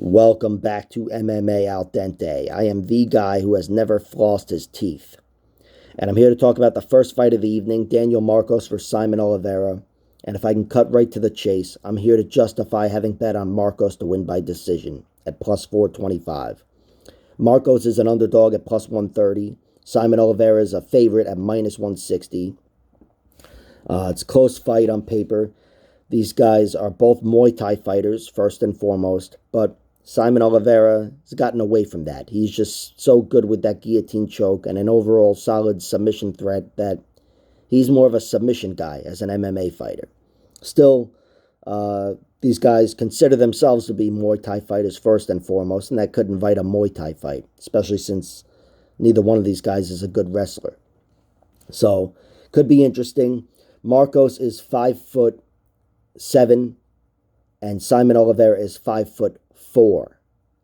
Welcome back to MMA Al Dente. I am the guy who has never flossed his teeth. And I'm here to talk about the first fight of the evening, Daniel Marcos versus Saimon Oliveira. And if I can cut right to the chase, I'm here to justify having bet on Marcos to win by decision at plus 425. Marcos is an underdog at plus 130. Saimon Oliveira is a favorite at minus 160. It's a close fight on paper. These guys are both Muay Thai fighters, first and foremost, but Saimon Oliveira has gotten away from that. He's just so good with that guillotine choke and an overall solid submission threat that he's more of a submission guy as an MMA fighter. Still, these guys consider themselves to be Muay Thai fighters first and foremost, and that could invite a Muay Thai fight, especially since neither one of these guys is a good wrestler. So, could be interesting. Marcos is 5'7", and Saimon Oliveira is 5'4".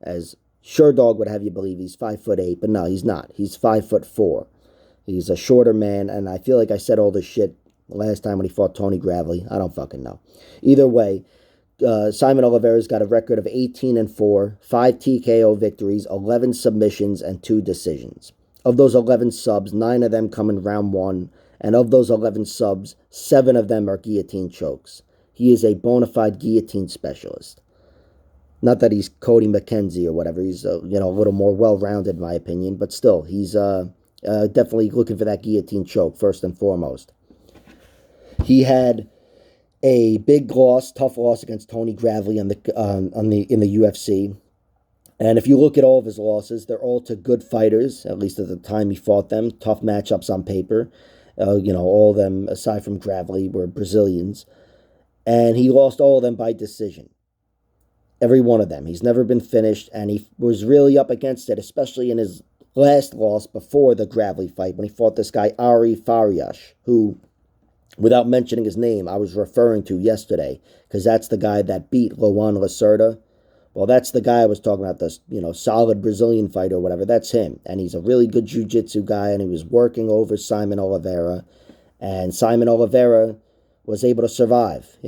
As Sherdog would have you believe he's 5'8", but no, he's not. He's 5'4". He's a shorter man, and I feel like I said all this shit last time when he fought Tony Gravely. I don't fucking know. Either way, Saimon Oliveira's got a record of 18-4, 5 TKO victories, 11 submissions, and 2 decisions. Of those 11 subs, 9 of them come in round 1, and of those 11 subs, 7 of them are guillotine chokes. He is a bona fide guillotine specialist. Not that he's Cody McKenzie or whatever. He's a little more well-rounded, in my opinion. But still, he's definitely looking for that guillotine choke first and foremost. He had a big loss, tough loss against Tony Gravely in the UFC. And if you look at all of his losses, they're all to good fighters, at least at the time he fought them. Tough matchups on paper. All of them, aside from Gravely, were Brazilians. And he lost all of them by decision. Every one of them. He's never been finished, and he was really up against it, especially in his last loss before the Gravely fight, when he fought this guy, Ari Farias, who, without mentioning his name, I was referring to yesterday, because that's the guy that beat Luan Lacerda. Well, that's the guy I was talking about, this, solid Brazilian fighter or whatever. That's him, and he's a really good jiu-jitsu guy, and he was working over Saimon Oliveira, and Saimon Oliveira was able to survive,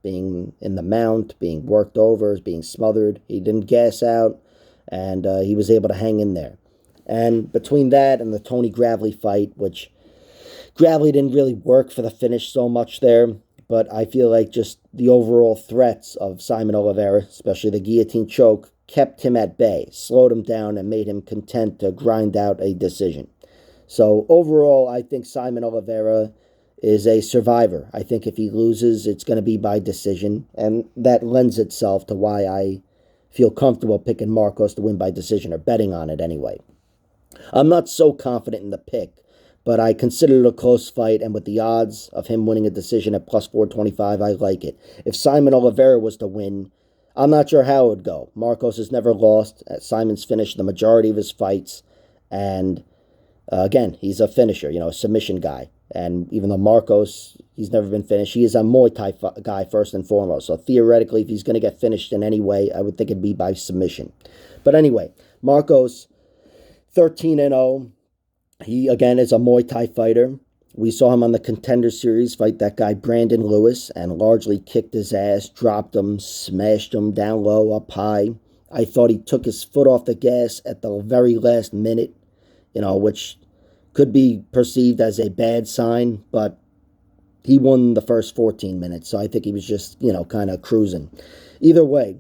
being in the mount, being worked over, being smothered. He didn't gas out, and he was able to hang in there. And between that and the Tony Gravely fight, which Gravely didn't really work for the finish so much there, but I feel like just the overall threats of Saimon Oliveira, especially the guillotine choke, kept him at bay, slowed him down, and made him content to grind out a decision. So overall, I think Saimon Oliveira is a survivor. I think if he loses, it's going to be by decision, and that lends itself to why I feel comfortable picking Marcos to win by decision, or betting on it anyway. I'm not so confident in the pick, but I consider it a close fight, and with the odds of him winning a decision at plus 425, I like it. If Saimon Oliveira was to win, I'm not sure how it would go. Marcos has never lost. Simon's finished the majority of his fights, and again, he's a finisher, a submission guy. And even though Marcos, he's never been finished, he is a Muay Thai guy first and foremost. So theoretically, if he's going to get finished in any way, I would think it'd be by submission. But anyway, Marcos, 13-0. He, again, is a Muay Thai fighter. We saw him on the Contender Series fight that guy Brandon Lewis and largely kicked his ass, dropped him, smashed him down low, up high. I thought he took his foot off the gas at the very last minute, which could be perceived as a bad sign, but he won the first 14 minutes, so I think he was just, kind of cruising. Either way,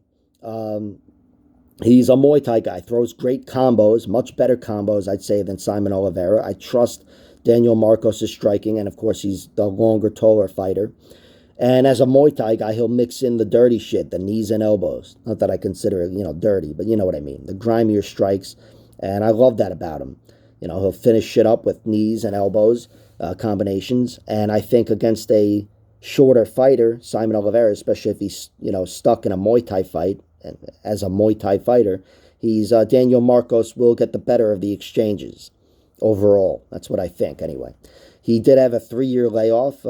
he's a Muay Thai guy, throws great combos, much better combos, I'd say, than Saimon Oliveira. I trust Daniel Marcos' striking, and of course, he's the longer, taller fighter. And as a Muay Thai guy, he'll mix in the dirty shit, the knees and elbows. Not that I consider it, dirty, but you know what I mean. The grimier strikes, and I love that about him. He'll finish shit up with knees and elbows combinations. And I think against a shorter fighter, Saimon Oliveira, especially if he's, stuck in a Muay Thai fight, and as a Muay Thai fighter, Daniel Marcos will get the better of the exchanges overall. That's what I think, anyway. He did have a 3-year layoff,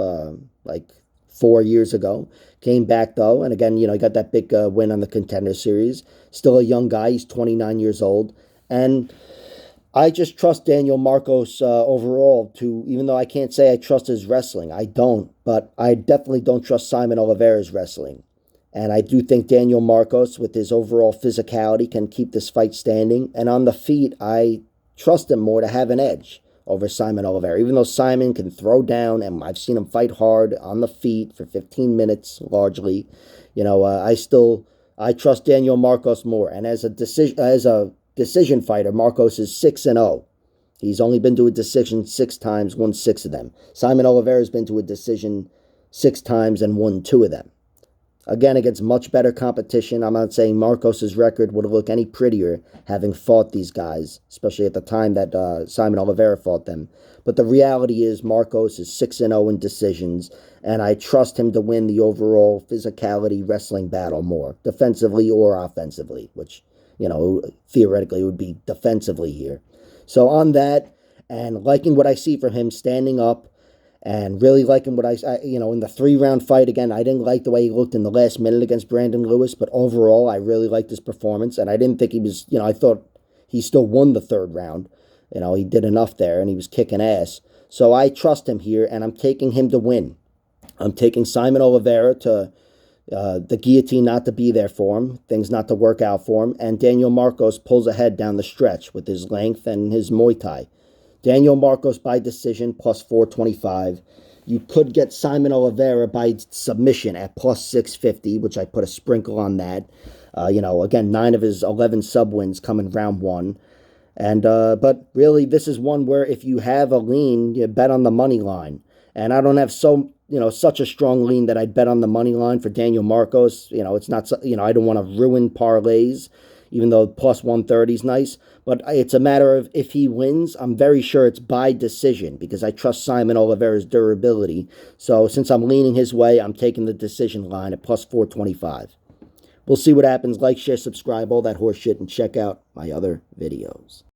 like 4 years ago. Came back, though, and again, he got that big win on the Contender Series. Still a young guy. He's 29 years old. And I just trust Daniel Marcos overall even though I can't say I trust his wrestling. I don't, but I definitely don't trust Saimon Oliveira's wrestling. And I do think Daniel Marcos, with his overall physicality, can keep this fight standing. And on the feet, I trust him more to have an edge over Saimon Oliveira. Even though Saimon can throw down, and I've seen him fight hard on the feet for 15 minutes, largely, I trust Daniel Marcos more. And as a decision fighter, Marcos is 6-0. He's only been to a decision 6 times, won 6 of them. Saimon Oliveira has been to a decision 6 times and won 2 of them. Again, against much better competition. I'm not saying Marcos' record would look any prettier having fought these guys, especially at the time that Saimon Oliveira fought them. But the reality is Marcos is 6-0 in decisions, and I trust him to win the overall physicality wrestling battle more, defensively or offensively, which, theoretically would be defensively here. So on that, and liking what I see from him standing up, and really liking what in the 3-round fight, again, I didn't like the way he looked in the last minute against Brandon Lewis, but overall, I really liked his performance, and I didn't think he was, I thought he still won the 3rd round. He did enough there, and he was kicking ass. So I trust him here, and I'm taking him to win. I'm taking Saimon Oliveira to the guillotine not to be there for him, things not to work out for him, and Daniel Marcos pulls ahead down the stretch with his length and his Muay Thai. Daniel Marcos by decision, plus 425. You could get Saimon Oliveira by submission at plus 650, which I put a sprinkle on that. Again, 9 of his 11 sub-wins come in round 1. And but really, this is one where if you have a lean, you bet on the money line. And I don't have such a strong lean that I'd bet on the money line for Daniel Marcos. It's not, I don't want to ruin parlays, even though plus 130 is nice. But it's a matter of if he wins, I'm very sure it's by decision because I trust Saimon Oliveira's durability. So since I'm leaning his way, I'm taking the decision line at plus 425. We'll see what happens. Like, share, subscribe, all that horse shit, and check out my other videos.